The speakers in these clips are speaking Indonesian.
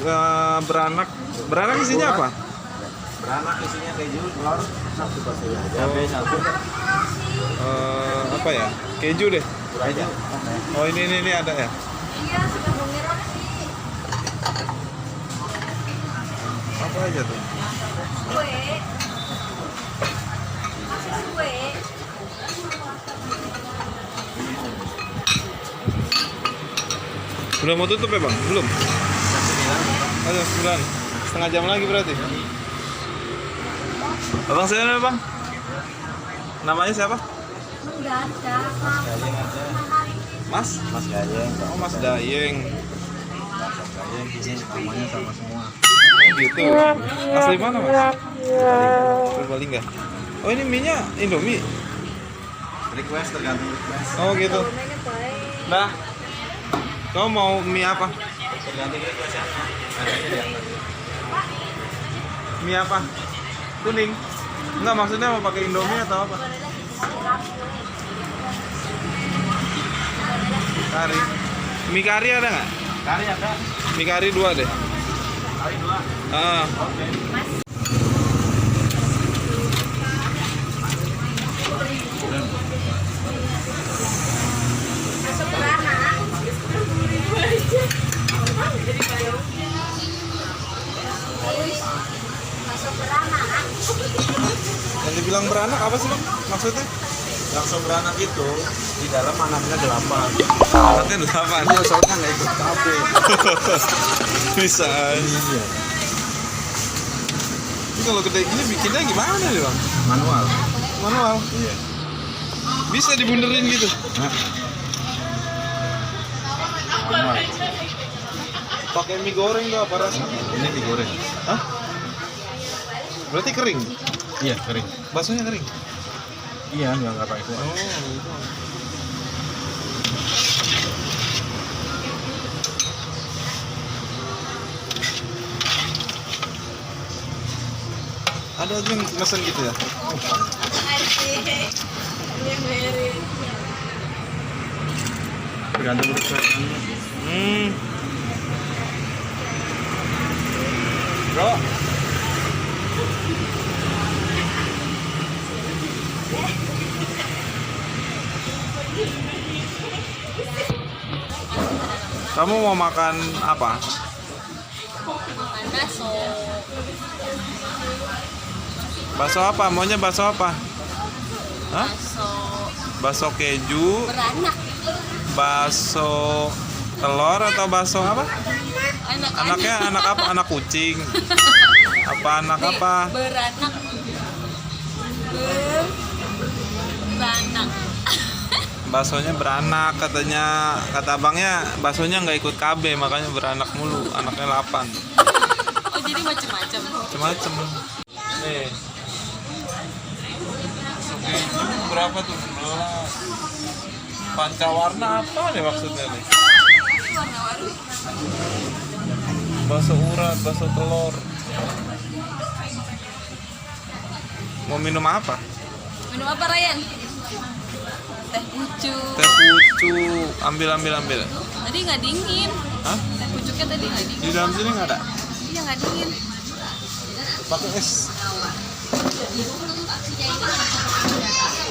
beranak. Beranak isinya apa? Beranak isinya keju, telur, satu pasir. Cabai satu. Apa ya? Keju deh. Aja. Oh ini ada ya? Iya, sudah mengira sih. Apa aja tuh? Kue. Masih kue. Udah mau tutup ya bang? Belum? Ada 9. Setengah jam lagi berarti. Abang siapa bang? Namanya siapa? Enggak ada. Mas? Mas Gayeng. Oh Mas Dayeng. Gayeng ini namanya sama semua. Gitu. Asli mana mas? Purbalingga. Oh ini mie-nya Indomie. Request tergantung request. Oh gitu. Mainnya baik. Nah, kau mau mie apa? Tergantung request ya. Adanya di atas. Mie apa? Kuning? Enggak, maksudnya mau pakai Indomie atau apa? Kari. Mie kari ada nggak? Kari ada. Mie kari 2 deh. Kari 2. Ah. Oke. Masuk beranak. Masuk beranak. Yang dibilang beranak apa sih bang? Maksudnya? Langsung beranak itu di dalam anaknya 8. Anaknya 8. Iya, soalnya nggak ikut KB. Bisa aja. Iya. Ini kalau gede gini bikinnya gimana nih bang? Manual. Manual. Iya. Bisa dibunderin gitu. Manual. Pakai mie goreng nggak apa rasanya? Ini digoreng. Hah? Berarti kering? Iya, kering. Baksonya kering? Iya, nggak pakai kuah. Oh gitu. Ada aja yang mesen gitu ya? Tergantung request. Bro. Kamu mau makan apa? Makan bakso. Bakso apa? Maunya bakso apa? Hah? Bakso Bakso keju, beranak. bakso telur atau bakso apa? Anaknya anak apa? Anak kucing. Apa anak apa? Beranak. Beranak. Baksonya beranak katanya, kata abangnya baksonya nggak ikut KB makanya beranak mulu, anaknya 8. Oh jadi macam-macam. Macem-macem. Nih. Oke, berapa tuh? 11. Pancawarna apa nih maksudnya nih? Warna-warni. Bakso urat, bakso telur. Mau minum apa? Minum apa Ryan? Teh pucuk. Teh pucuk. Ambil. Tadi nggak dingin. Hah? Teh pucuknya tadi nggak dingin. Di dalam sini nggak ada? Iya nggak dingin. Pakai es.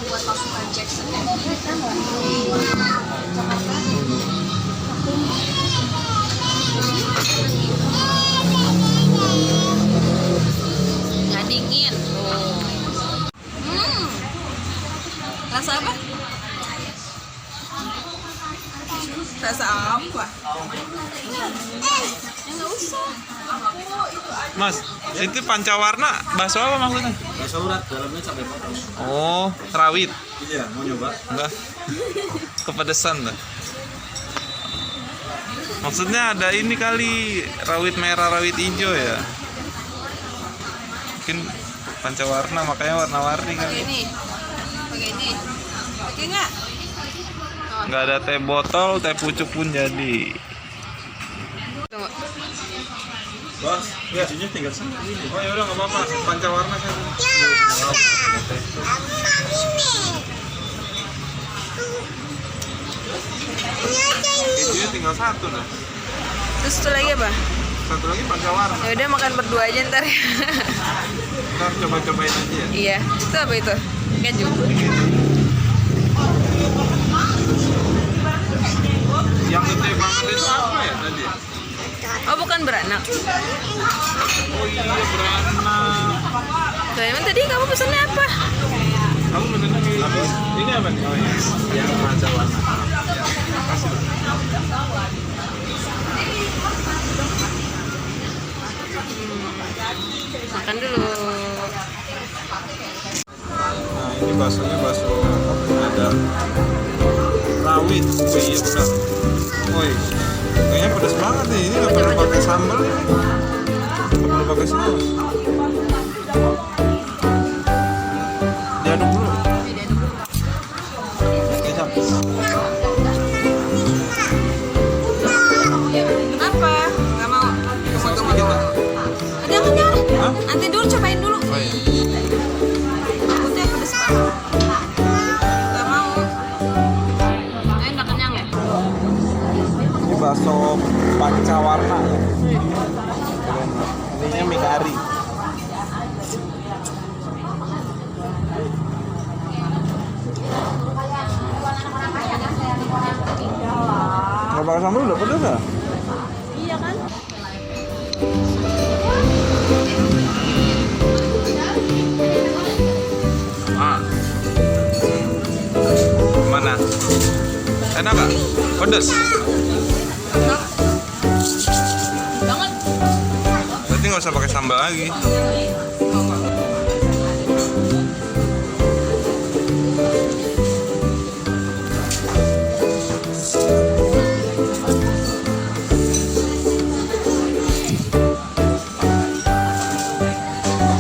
Buat pasukan Jackson. Nggak dingin. Rasa apa? Rasa apa? Nggak usah. Mas, itu pancawarna bakso apa maksudnya? Bakso urat dalamnya cabai potong. Oh, rawit. Iya, mau nyoba? Enggak. Kepedesan dah. Maksudnya ada ini kali, rawit merah, rawit hijau ya. Mungkin pancawarna makanya warna-warni Pakai kali. ini. Pakai ini. Pakai nggak? Nggak ada teh botol, teh pucuk pun jadi. Tunggu. Bos, kejunya tinggal satu ini. Oh ya udah nggak apa-apa, pancawarna kan. Kejunya tinggal 1 dah. Terus itu lagi apa? Satu lagi pakai warna. Ya udah makan berdua aja ntar. Ntar coba-cobain aja ya. Iya. Itu apa itu? Keju. Yang gede banget itu apa ya tadi? Oh bukan beranak. Oh iya beranak. Tuh, emang tadi kamu pesannya apa? Kamu bener ini apa nih? Oh iya. Yang rasa warna. Kasih. Makan dulu. Nah ini baksonya bakso ada rawit. Oh iya benar. Woi, kayaknya pedas banget nih. Ini nggak perlu pakai sambal ini. Nggak perlu pakai saus. Diaduk dulu. Kecap. Apa? Nggak mau. Saus sedikit lah. Jangan jangan. Hah? Nanti dulu cobain dulu. Oh iya. Takutnya pedes banget. Nggak mau. Udah kenyang ya? Ini bakso pancawarna ya. Ininya mie kari. Nggak pakai sambal udah pedas ya? Iya kan? Ah. Mana? Enak gak? Pedas? Banget. Berarti nggak usah pakai sambal lagi.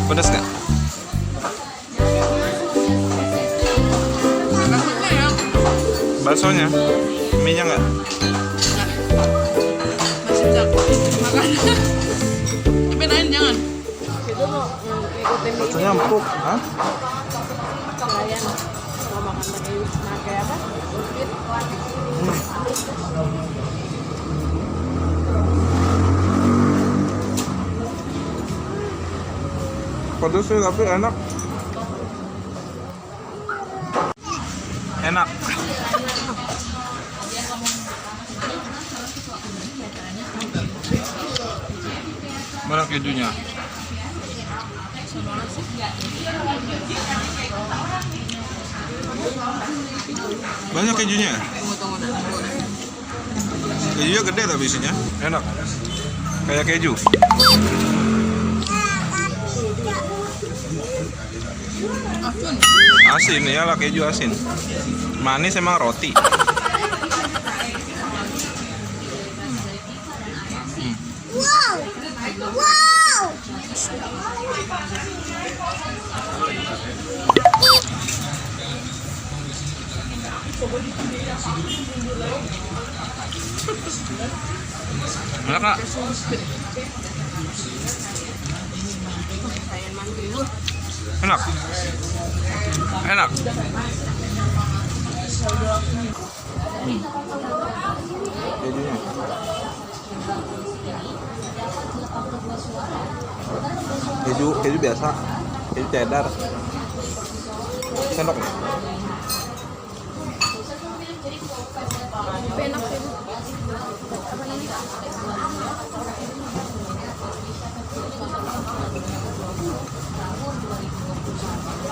Pedas nggak? Baksonya? Mie-nya nggak? Masih bisa makan. Cobain jangan. Baksonya empuk. Hah? Pedas sih tapi enak. Enak. Mana kejunya? Banyak kejunya. Kejunya gede tapi isinya. Enak. Kayak keju. Asin ya lah, keju asin. Manis emang roti. Wow! Enak nggak? Enak. Enak. Kejunya. Keju biasa. Keju cheddar. Sendok nggak? Enak sih.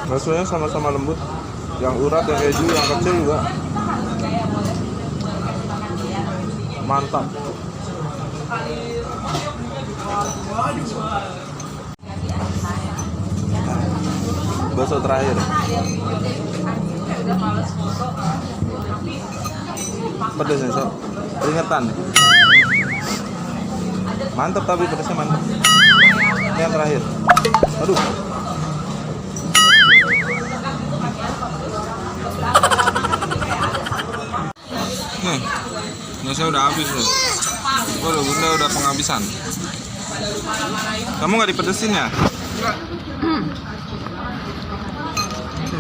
Baksonya sama-sama lembut. Yang urat, yang keju, yang kecil juga mantap. Bakso terakhir. Pedas ya, Sob? Keringetan. Mantap tapi pedasnya mantap. Ini yang terakhir. Aduh. Nih, nasi udah habis loh. Bunda udah penghabisan. Kamu nggak dipedesin ya?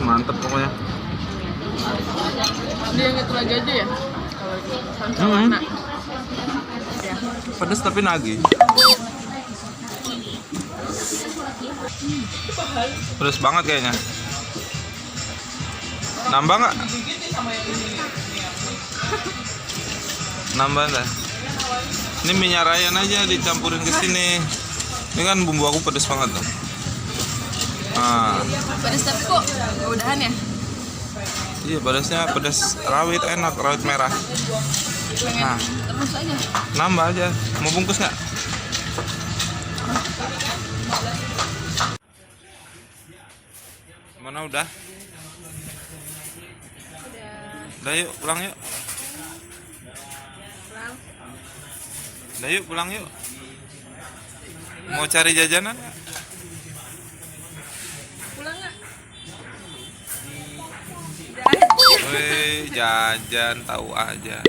Mantep pokoknya. Dia yang itu lagi aja ya? Kalau Pedes tapi nagih. Pedas banget kayaknya. Nambah nggak? Nambah dah. Ini minyak rayan aja dicampurin ke sini. Ini kan bumbu aku pedas banget tuh. Nah, Pedas tapi kok nggak udahan ya? iya pedasnya pedas rawit, enak, rawit merah. Pengen Nah. terus aja. Nambah aja. Mau bungkus nggak? Mana udah? Udah yuk pulang yuk. Udah yuk pulang yuk. Mau cari jajanan? Pulang nggak? Wih, jajan tahu aja.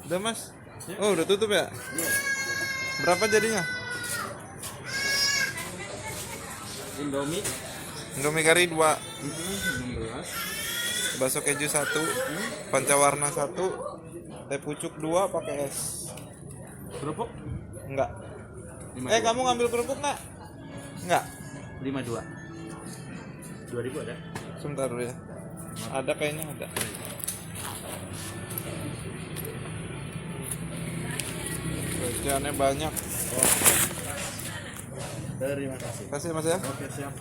Udah mas? Oh udah tutup ya? Berapa jadinya? Indomie Indomie kari 2, 16. bakso keju 1, pancawarna 1, teh pucuk 2 pakai es. Kerupuk Enggak. 52. Kamu ngambil kerupuk nggak? Enggak. 52. 2000 ada? Sebentar dulu ya. Ada kayaknya ada. Jajannya banyak. Terima kasih. Kasih mas ya. Oke, siap.